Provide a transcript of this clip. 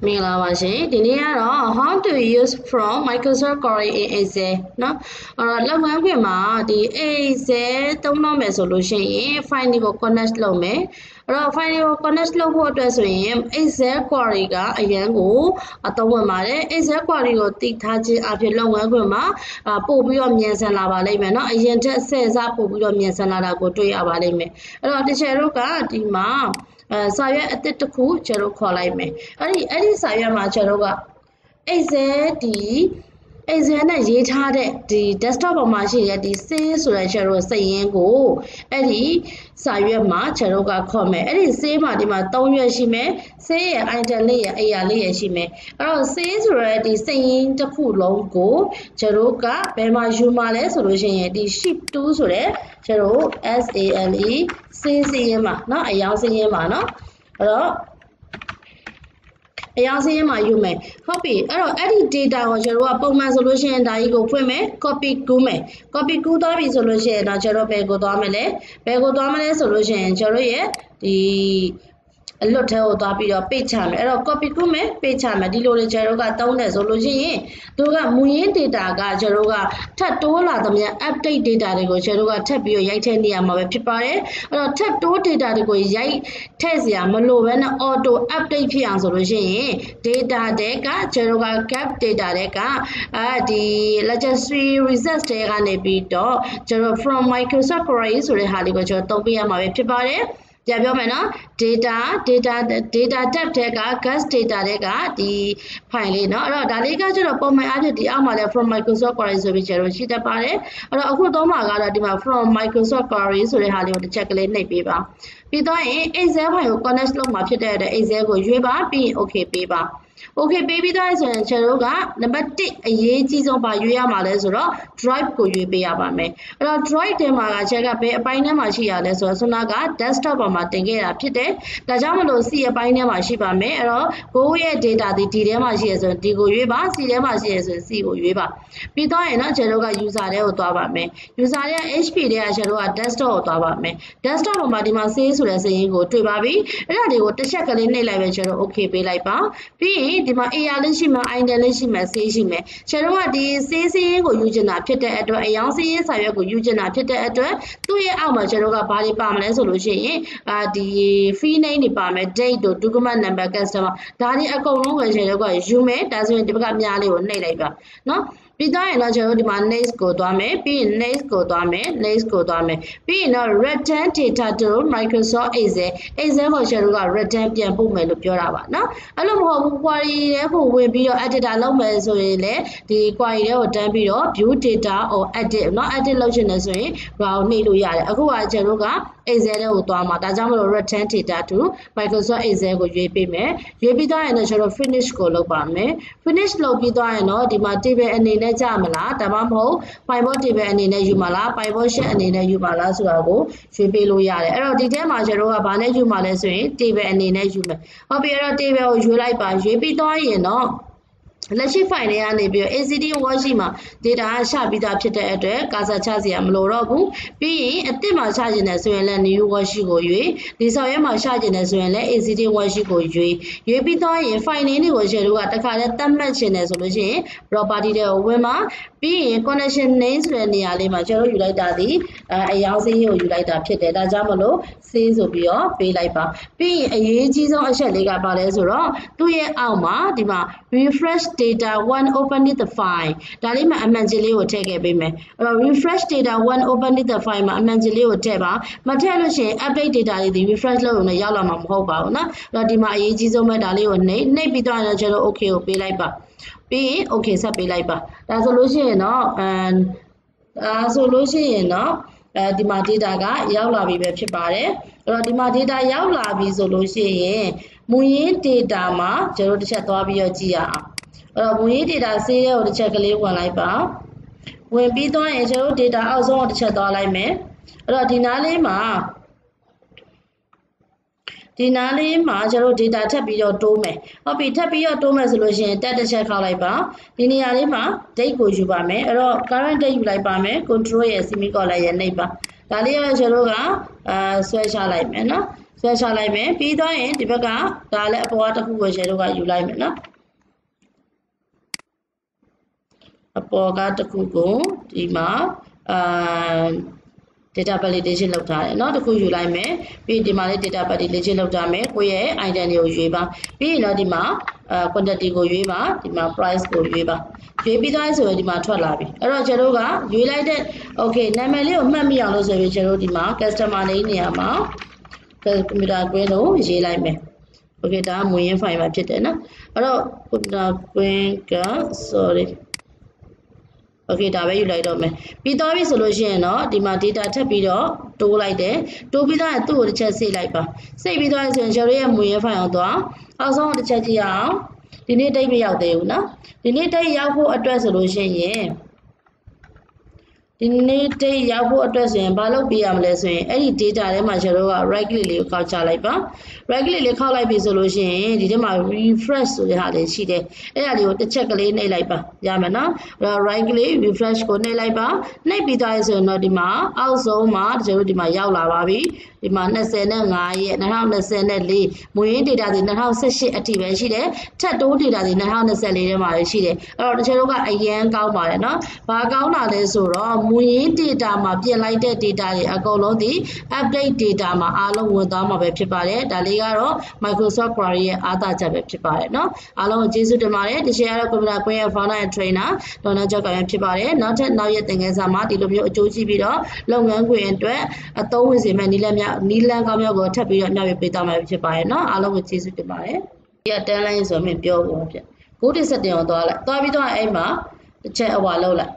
မင်္ဂလာပါရှင်ဒီနေ့ကတော့ how to use from Microsoft Core in Excel เนาะလောက်ငန်းခွင်မှာဒီ Excel သုံးတော့မယ်ဆိုလို့ရှိရင် file တွေကို connect လုပ်မယ်အဲ့တော့ file တွေကို connect လုပ်ဖို့အတွက်ဆိုရင် Excel Core ကအရန်ကိုအသုံးဝင်ပါတယ် Excel Core ကိုတိထားခြင်းအဖြစ်လောက်ငန်းခွင်မှာပို့ပြီးတော့မြန်ဆန်လာပါလိမ့်မယ်เนาะအရင်ထက်10ဆပို့ပြီးတော့မြန်ဆန်လာတာကိုတွေ့ရပါလိမ့်မယ်အဲ့တော့တချို့တို့ကဒီမှာစာရွက်အသစ်တစ်ခုကျွန်တော်ခေါ်လိုက်မယ်အဲ့ဒီစာရွက်မှာကျွန်တော်က Excel နဲ့ရေးထားတဲ့ဒီ desktop ပေါ်မှာရှိတဲ့ဒီ save ဆိုတဲ့ကျွန်တော်စာရင်းကိုအဲ့ဒီစာရွက်မှာကျွန်တော်ကခေါ်မယ်အဲ့ဒီ save မှာဒီမှာ3ရွက်ရှိမယ် save ရဲ့ item လေးရဲ့အရာလေးရဲ့ရှိမယ်အဲ့တော့ save ဆိုတဲ့ဒီစာရင်းတစ်ခုလုံးကိုကျွန်တော်ကဘယ်မှာယူမှာလဲဆိုလို့ရှိရင်ဒီ sheet 2ဆိုတဲ့ကျွန်တော် SALE save စာရင်းမှာเนาะအယောင်စာရင်းမှာเนาะအဲ့တော့အယောင်စင်းမှာယူမယ်ဟုတ်ပြီအဲ့တော့အဲ့ဒီ data ကိုကျွန်တော်ကပုံမှန်ဆိုလို့ရှိရင်ဒါကြီးကိုဖွင့်မယ် copy ကူးမယ် copy ကူးသွားပြီဆိုလို့ရှိရင်တော့ကျွန်တော်ဘယ်ကိုသွားမလဲဆိုလို့ရှိရင်ကျွန်တော်ရဲ့ဒီအလွတ်ထဲကိုသွားပြီးတော့ page ချမယ်အဲ့တော့ copy ကူးမယ် page ချမယ်ဒီလိုလေကျွန်တော်ကသုံးတယ်ဆိုလို့ရှိရင်သူကမူရင်း data ကကျွန်တော်ကထပ်တိုးလာသမျှ update data တွေကိုကျွန်တော်ကထပ်ပြီးတော့ရိုက်ထည့်နေရမှာပဲဖြစ်ပါတယ်အဲ့တော့ထပ်တိုး data တွေကိုရိုက်ထည့်စရာမလိုဘဲနဲ့ auto update ဖြစ်အောင်ဆိုလို့ရှိရင် data တွေကကျွန်တော်က gap data တွေကဒီ legacy results တွေကနေပြီးတော့ကျွန်တော် from Microsoft Core ဆိုတဲ့ဟာလေးကိုကျွန်တော်သုံးပေးရမှာပဲဖြစ်ပါတယ်ပြန်ပြောမယ်နော် data tab တဲ့က gas data တဲ့ကဒီ file လေးเนาะအဲ့တော့ဒါလေးကကျတော့ပုံမှန်အားဖြင့်ဒီအောက်မှာလဲ from Microsoft Core ဆိုပြီးကျတော့ရှိတတ်ပါတယ်အဲ့တော့အခုသုံးမှာကတော့ဒီမှာ from Microsoft Core ဆိုတဲ့ဟာလေးကိုတစ်ချက်ကလေးနှိပ်ပေးပါပြီးတော့ရင် Excel file ကို connect လုပ်မှာဖြစ်တဲ့အတွက် Excel ကိုရွေးပါပြီးရင် okay ပေးပါOkay ပေးပြီးသားဆိုရင်ကျွန်တော်ကနံပါတ်1အရေးကြီးဆုံးပါရွေးရမှာလဲဆိုတော့ drive ကိုရွေးပေးရပါမယ်အဲ့တော့ drive ထဲမှာကချက်ကဘယ်အပိုင်းထဲမှာရှိရလဲဆိုတော့ခုနက desktop ပေါ်မှာတင်ခဲ့တာဖြစ်တယ်ဒါကြောင့်မလို့ C အပိုင်းထဲမှာရှိပါမယ်အဲ့တော့ကိုယ့်ရဲ့ data ဒီ D ထဲမှာရှိရဆိုရင် D ကိုရွေးပါ C ထဲမှာရှိရဆိုရင် C ကိုရွေးပါပြီးတော့ရင်တော့ကျွန်တော်က user ထဲကိုသွားပါမယ် user ထဲက HP ထဲကကျွန်တော်က desktop ကိုသွားပါမယ် desktop ပေါ်မှာဒီမှာ save ဆိုတဲ့စာရင်းကိုတွေ့ပါပြီအဲ့ဒါတွေကိုတစ်ချက်ကလေးနှိပ်လိုက်ပဲကျွန်တော် okay ပေးလိုက်ပါပြီးရင်ဒီမှာ AR လေးရှိမှာ item လေးရှိမှာ save ရှိမယ်ကျွန်တော်ကဒီ save စာရင်းကိုယူချင်တာဖြစ်တဲ့အတွက်အယောင်စာရင်းစာရွက်ကိုယူချင်တာဖြစ်တဲ့အတွက်သူ့ရဲ့အောက်မှာကျွန်တော်ကဘာတွေပါမလဲဆိုလို့ရှိရင်ဒီ free name တွေပါမယ် date တို့ document number customer ဒါတွေအကုန်လုံးကိုကျွန်တော်ကယူမယ်ဒါဆိုရင်ဒီဘက်ကအများလေးကိုနှိပ်လိုက်ပါเนาะပြီးတော့ရင်တော့ကျွန်တော်ဒီမှာ next ကိုသွားမယ်ပြီးရင် next ကိုသွားမယ်ပြီးရင်တော့ return data to Microsoft Excel ကိုကျွန်တော်က return ပြန်ပို့မယ်လို့ပြောတာပါเนาะအဲ့လိုမဟုတ်ဘူး query တွေကိုဝင်ပြီးတော့ editor လုပ်မယ်ဆိုရင်လည်းဒီ query တွေကိုတန်းပြီးတော့ view data or edit เนาะ edit လုပ်ချင်တယ်ဆိုရင်ဘာကိုနှိပ်လို့ရတယ်အခုကကျွန်တော်က Excel ကိုသွားမှာဒါကြောင့်မလို့ return data to Microsoft Excel ကိုရွေးပေးမယ်ရွေးပြီးတော့ရင်တော့ကျွန်တော် finish ကိုလုပ်ပါမယ် finish လုပ်ပြီးတော့ရင်တော့ဒီမှာ table အနေနဲ့ကြမလားဒါမှမဟုတ် pivot table အနေနဲ့ယူမှာလား pivot sheet အနေနဲ့ယူမှာလားဆိုတာကိုရွေးပေးလို့ရတယ်အဲ့တော့ဒီထဲမှာကျွန်တော်ကဘာနဲ့ယူမှာလဲဆိုရင် table အနေနဲ့ယူမယ်ဟုတ်ပြီအဲ့တော့ table ကိုရွေးလိုက်ပါရွေးပြီးတော့ရင်တော့လက်ရှိ file တွေကနေပြီးတော့ ACD worksheet မှာ data ရှာပြီးသားဖြစ်တဲ့အတွက်ကာစာချစရာမလိုတော့ဘူးပြီးရင်အသစ်မှာရှာကျင်တယ်ဆိုရင်လည်း new worksheet ကိုရွေးဒီဆောင်ရွက်မှာရှာကျင်တယ်ဆိုရင်လည်း ACD worksheet ကိုရွေးပြီးတော့ရင် file name တွေကိုကျွန်တော်ကတစ်ခါတည်းသတ်မှတ်ချင်တယ်ဆိုလို့ရှိရင် property တွေကိုဝင်မှာပြီးရင် connection name ဆိုတဲ့နေရာလေးမှာကျွန်တော်ယူလိုက်တာဒီအယောင်စင်းကိုယူလိုက်တာဖြစ်တယ်ဒါကြောင့်မလို့ save ဆိုပြီးတော့ပေးလိုက်ပါပြီးရင်အရေးကြီးဆုံးအချက်လေးကပါလဲဆိုတော့သူ့ရဲ့အောက်မှာဒီမှာ refresh data one opening the file ဒါလေးမှာအမှန်ကြီးလေးကိုထည့်ခဲ့ပေးမယ်အဲ့တော့ refresh data one opening the file မှာအမှန်ကြီးလေးကိုထည့်ပါမထည့်လို့ရှိရင် update data တွေဒီ refresh လုပ်လို့လည်းရောက်လာမှာမဟုတ်ပါဘူးเนาะအဲ့တော့ဒီမှာအရေးကြီးဆုံးပဲဒါလေးကိုနှိပ်ပြီးတော့ကျွန်တော် okay ကိုပေးလိုက်ပါပြီးရင် okay ဆက်ပေးလိုက်ပါဒါဆိုလို့ရှိရင်တော့ဒီမှာ data ကရောက်လာပြီပဲဖြစ်ပါတယ်အဲ့တော့ဒီမှာ data ရောက်လာပြီဆိုလို့ရှိရင်မူရင်း data မှာကျွန်တော်တစ်ချက်သွားပြီးတော့ကြည့်ရအောင်အဲ့တော့မူရင်း data ဆေးရဲကိုတစ်ချက်ကလေးဝင်လိုက်ပါဝင်ပြီးတော့ရင်ကျွန်တော် data အောက်ဆုံးကိုတစ်ချက်သွားလိုက်မယ်အဲ့တော့ဒီနားလေးမှာကျွန်တော် data ထပ်ပြီးတော့တိုးမယ်ဟုတ်ပြီထပ်ပြီးတော့တိုးမယ်ဆိုလို့ရှိရင်တက်တစ်ချက်ခောက်လိုက်ပါဒီနေရာလေးမှာ date ကိုယူပါမယ်အဲ့တော့ current date ယူလိုက်ပါမယ် control ရဲ့ semicolon ရဲ့နှိပ်ပါဒါလေးကကျွန်တော်ကဆွဲချလိုက်မယ်နော် ဆွဲချလိုက်မယ်ပြီးသွားရင်ဒီဘက်ကဒါလည်းအပေါ်ကတစ်ခုကိုရှယ်တို့ကယူလိုက်မယ်နော်အပေါ်ကတစ်ခုကိုဒီမှာdata validation လုပ်ထားတယ်เนาะတခုယူလိုက်မယ်ပြီးဒီမှာလေး data validation လုပ်ထားမယ်ကိုယ့်ရဲ့ item တွေကိုရွေးပါပြီးရင်တော့ဒီမှာquantity ကိုရွေးပါဒီမှာ price ကိုရွေးပါရွေးပြီးသားဆိုရင်ဒီမှာထွက်လာပြီအဲ့တော့ကျွန်တော်တို့ကရွေးလိုက်တဲ့ okay နာမည်လေးကိုမှတ်မိအောင်လို့ဆိုပြီးကျွန်တော်တို့ဒီမှာ customer name နေရာမှာ computer screen ကိုရေးလိုက်မယ် okay ဒါကမူရင်း file မှာဖြစ်တယ်နော်အဲ့တော့ computer screen က sorry okay ဒါပဲယူလိုက်တော့မယ်ပြီးသွားပြီဆိုလို့ရှိရင်တော့ဒီမှာ data ထပ်ပြီးတော့တိုးလိုက်တယ်တိုးပြီးသားသူ့ကိုတစ်ချက်စိတ်လိုက်ပါစိတ်ပြီးသွားဆိုရင်ကျွန်တော်ရဲ့မူရင်း file အောင်သွားအောက်ဆုံးတစ်ချက်ကြည့်အောင်ဒီနေ့ date မရောက်သေးဘူးနော်ဒီနေ့ date ရောက်ဖို့အတွက်ဆိုလို့ရှိရင်ဒီနေ့ date ရောက်ဖို့အတွက်ဆိုရင်ဘာလုပ်ပြရမလဲဆိုရင်အဲ့ဒီ data ထဲမှာကျွန်တော်က right click လေးကိုခောက်ချလိုက်ပါ right click လေးခောက်လိုက်ပြီဆိုလို့ရှိရင်ဒီထဲမှာ refresh ဆိုတဲ့ဟာလေးရှိတယ်အဲ့ဒါလေးကိုတစ်ချက်ကလေးနှိပ်လိုက်ပါရမယ်နော်အဲ့တော့ right click refresh ကိုနှိပ်လိုက်ပါနှိပ်ပြီးသွားရင်ဆိုရင်တော့ဒီမှာအောက်ဆုံးမှာကျွန်တော်ဒီမှာရောက်လာပါပြီဒီမှာ25ရက်2024မွေးရင်း data တွေ2018အထိပဲရှိတယ်ထပ်တိုး data တွေ2024ထဲမှာပဲရှိတယ်အဲ့တော့တချို့ကအရန်ကောင်းပါတယ်နော်ဘာကောင်းတာလဲဆိုတော့မူရင်း data မှာပြင်လိုက်တဲ့ data တွေအကုန်လုံးဒီ update data မှာအားလုံးဝင်သွားမှာပဲဖြစ်ပါတယ်ဒါလေးကတော့ Microsoft Query ရဲ့အားသာချက်ပဲဖြစ်ပါတယ်เนาะအားလုံးကိုကျေးဇူးတင်ပါတယ်ဒီရှယ်ကတော့ Computer Queen ရဲ့ Founder and Trainer ဒေါ်နာကျော်ကလည်းဖြစ်ပါတယ်နောက်ထပ်နောက်ရက်သင်ခန်းစာမှာဒီလိုမျိုးအကျိုးရှိပြီးတော့လုပ်ငန်းခွင်အတွက်အသုံးဝင်စေမယ့်နည်းလမ်းကောင်းများကိုထပ်ပြီးတော့မျှဝေပေးသွားမှာဖြစ်ပါတယ်เนาะအားလုံးကိုကျေးဇူးတင်ပါတယ်ဒီကတန်းလိုင်းဆိုမှပြောဖို့ဖြစ်9 17အောင်သွားလိုက်သွားပြီးတော့အဲ့မှာတစ်ချက်အဝါလောက်လိုက်